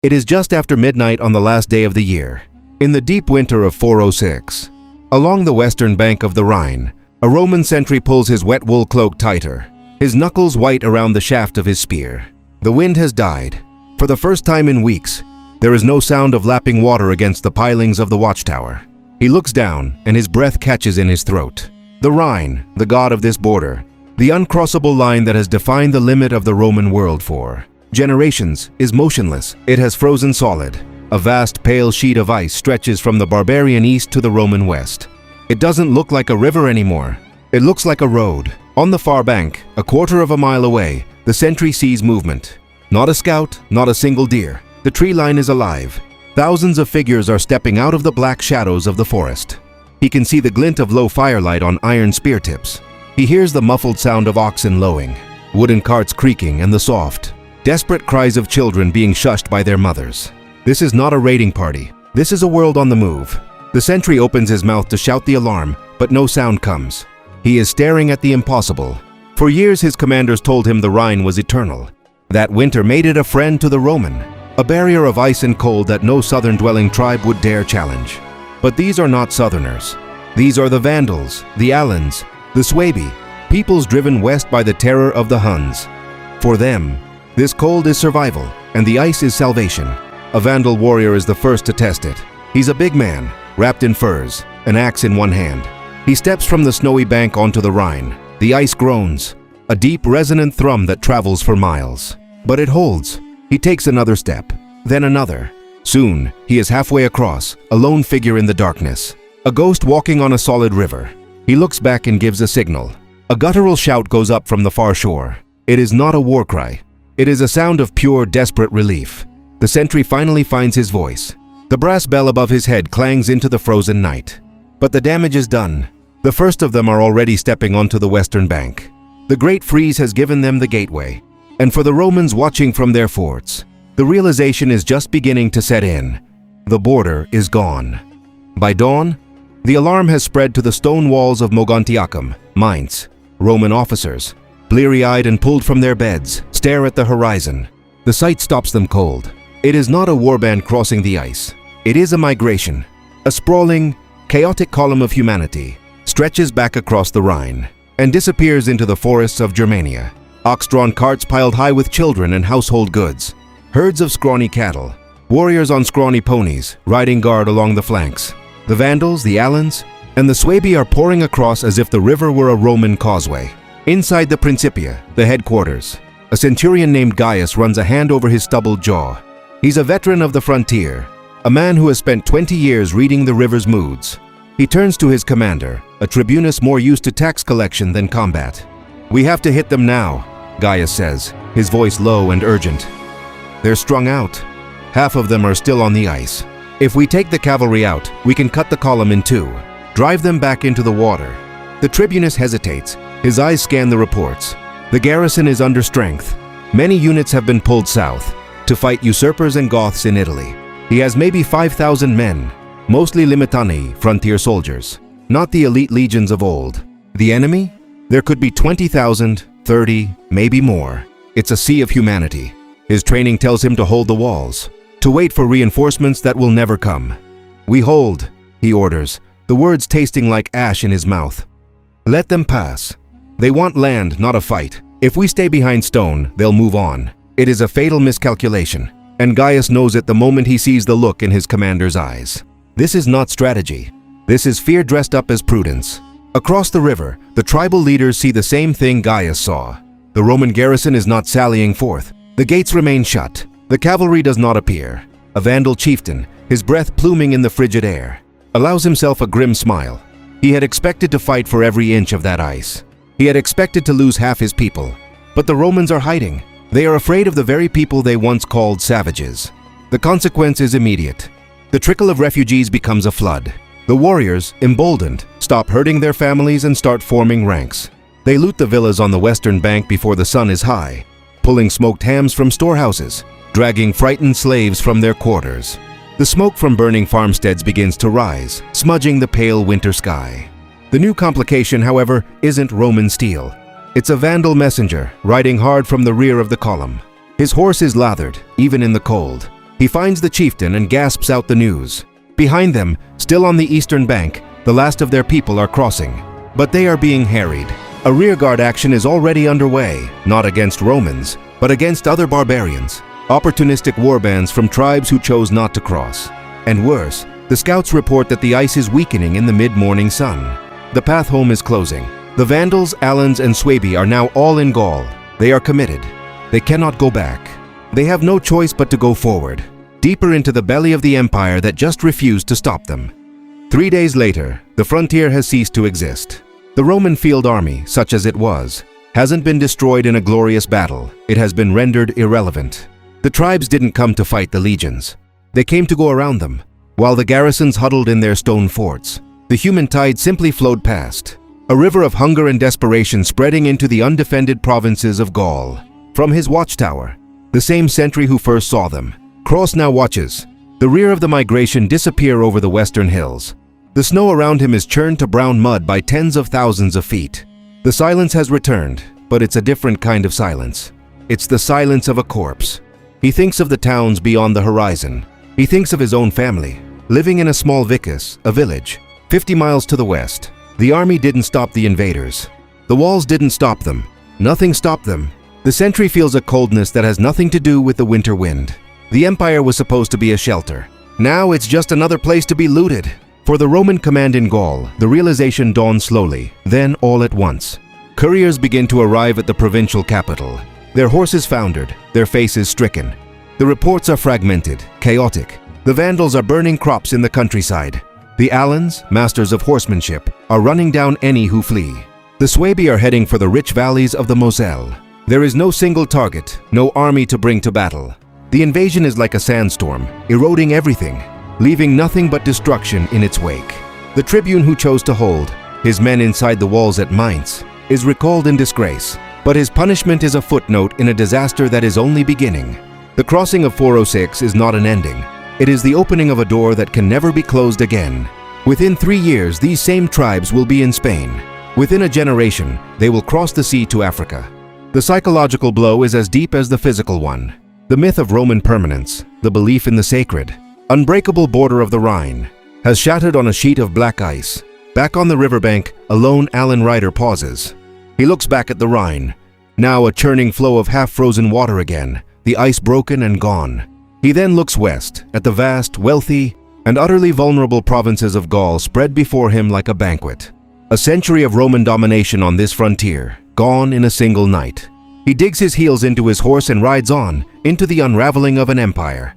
It is just after midnight on the last day of the year, in the deep winter of 406. Along the western bank of the Rhine, a Roman sentry pulls his wet wool cloak tighter, his knuckles white around the shaft of his spear. The wind has died. For the first time in weeks, there is no sound of lapping water against the pilings of the watchtower. He looks down, and his breath catches in his throat. The Rhine, the god of this border, the uncrossable line that has defined the limit of the Roman world for generations, is motionless. It has frozen solid. A vast pale sheet of ice stretches from the Barbarian east to the Roman west. It doesn't look like a river anymore. It looks like a road. On the far bank, a quarter of a mile away, the sentry sees movement. Not a scout, not a single deer. The tree line is alive. Thousands of figures are stepping out of the black shadows of the forest. He can see the glint of low firelight on iron spear tips. He hears the muffled sound of oxen lowing, wooden carts creaking, and the soft, desperate cries of children being shushed by their mothers. This is not a raiding party. This is a world on the move. The sentry opens his mouth to shout the alarm, but no sound comes. He is staring at the impossible. For years his commanders told him the Rhine was eternal. That winter made it a friend to the Roman, a barrier of ice and cold that no southern-dwelling tribe would dare challenge. But these are not Southerners. These are the Vandals, the Alans, the Suebi, peoples driven west by the terror of the Huns. For them, this cold is survival, and the ice is salvation. A Vandal warrior is the first to test it. He's a big man, wrapped in furs, an axe in one hand. He steps from the snowy bank onto the Rhine. The ice groans, a deep, resonant thrum that travels for miles. But it holds. He takes another step, then another. Soon, he is halfway across, a lone figure in the darkness. A ghost walking on a solid river. He looks back and gives a signal. A guttural shout goes up from the far shore. It is not a war cry. It is a sound of pure, desperate relief. The sentry finally finds his voice. The brass bell above his head clangs into the frozen night. But the damage is done. The first of them are already stepping onto the western bank. The great freeze has given them the gateway. And for the Romans watching from their forts, the realization is just beginning to set in. The border is gone. By dawn, the alarm has spread to the stone walls of Mogontiacum, Mainz. Roman officers, bleary-eyed and pulled from their beds, stare at the horizon. The sight stops them cold. It is not a warband crossing the ice. It is a migration. A sprawling, chaotic column of humanity stretches back across the Rhine and disappears into the forests of Germania. Ox-drawn carts piled high with children and household goods. Herds of scrawny cattle. Warriors on scrawny ponies, riding guard along the flanks. The Vandals, the Alans, and the Suebi are pouring across as if the river were a Roman causeway. Inside the Principia, the headquarters, a centurion named Gaius runs a hand over his stubbled jaw. He's a veteran of the frontier, a man who has spent 20 years reading the river's moods. He turns to his commander, a tribunus more used to tax collection than combat. "We have to hit them now," Gaius says, his voice low and urgent. "They're strung out. Half of them are still on the ice. If we take the cavalry out, we can cut the column in two, drive them back into the water." The tribunus hesitates. His eyes scan the reports. The garrison is under strength. Many units have been pulled south to fight usurpers and Goths in Italy. He has maybe 5,000 men, mostly Limitani, frontier soldiers, not the elite legions of old. The enemy? There could be 20,000, 30, maybe more. It's a sea of humanity. His training tells him to hold the walls, to wait for reinforcements that will never come. "We hold," he orders, the words tasting like ash in his mouth. "Let them pass. They want land, not a fight. If we stay behind stone, they'll move on." It is a fatal miscalculation, and Gaius knows it the moment he sees the look in his commander's eyes. This is not strategy. This is fear dressed up as prudence. Across the river, the tribal leaders see the same thing Gaius saw. The Roman garrison is not sallying forth. The gates remain shut. The cavalry does not appear. A Vandal chieftain, his breath pluming in the frigid air, allows himself a grim smile. He had expected to fight for every inch of that ice. He had expected to lose half his people. But the Romans are hiding. They are afraid of the very people they once called savages. The consequence is immediate. The trickle of refugees becomes a flood. The warriors, emboldened, stop hurting their families and start forming ranks. They loot the villas on the western bank before the sun is high, pulling smoked hams from storehouses, dragging frightened slaves from their quarters. The smoke from burning farmsteads begins to rise, smudging the pale winter sky. The new complication, however, isn't Roman steel. It's a Vandal messenger, riding hard from the rear of the column. His horse is lathered, even in the cold. He finds the chieftain and gasps out the news. Behind them, still on the eastern bank, the last of their people are crossing. But they are being harried. A rearguard action is already underway, not against Romans, but against other barbarians, opportunistic warbands from tribes who chose not to cross. And worse, the scouts report that the ice is weakening in the mid-morning sun. The path home is closing. The Vandals, Alans, and Suebi are now all in Gaul. They are committed. They cannot go back. They have no choice but to go forward, deeper into the belly of the empire that just refused to stop them. 3 days later, the frontier has ceased to exist. The Roman field army, such as it was, hasn't been destroyed in a glorious battle. It has been rendered irrelevant. The tribes didn't come to fight the legions. They came to go around them, while the garrisons huddled in their stone forts. The human tide simply flowed past, a river of hunger and desperation spreading into the undefended provinces of Gaul. From his watchtower, the same sentry who first saw them, Cross now watches the rear of the migration disappear over the western hills. The snow around him is churned to brown mud by tens of thousands of feet. The silence has returned, but it's a different kind of silence. It's the silence of a corpse. He thinks of the towns beyond the horizon. He thinks of his own family, living in a small vicus, a village, 50 miles to the west. The army didn't stop the invaders. The walls didn't stop them. Nothing stopped them. The sentry feels a coldness that has nothing to do with the winter wind. The empire was supposed to be a shelter. Now it's just another place to be looted. For the Roman command in Gaul, the realization dawns slowly, then all at once. Couriers begin to arrive at the provincial capital. Their horses foundered, their faces stricken. The reports are fragmented, chaotic. The Vandals are burning crops in the countryside. The Alans, masters of horsemanship, are running down any who flee. The Suebi are heading for the rich valleys of the Moselle. There is no single target, no army to bring to battle. The invasion is like a sandstorm, eroding everything, leaving nothing but destruction in its wake. The tribune who chose to hold his men inside the walls at Mainz is recalled in disgrace, but his punishment is a footnote in a disaster that is only beginning. The crossing of 406 is not an ending. It is the opening of a door that can never be closed again. Within 3 years, these same tribes will be in Spain. Within a generation, they will cross the sea to Africa. The psychological blow is as deep as the physical one. The myth of Roman permanence, the belief in the sacred, unbreakable border of the Rhine, has shattered on a sheet of black ice. Back on the riverbank, a lone Alan rider pauses. He looks back at the Rhine, now a churning flow of half-frozen water again, the ice broken and gone. He then looks west, at the vast, wealthy, and utterly vulnerable provinces of Gaul spread before him like a banquet. A century of Roman domination on this frontier, gone in a single night. He digs his heels into his horse and rides on, into the unraveling of an empire.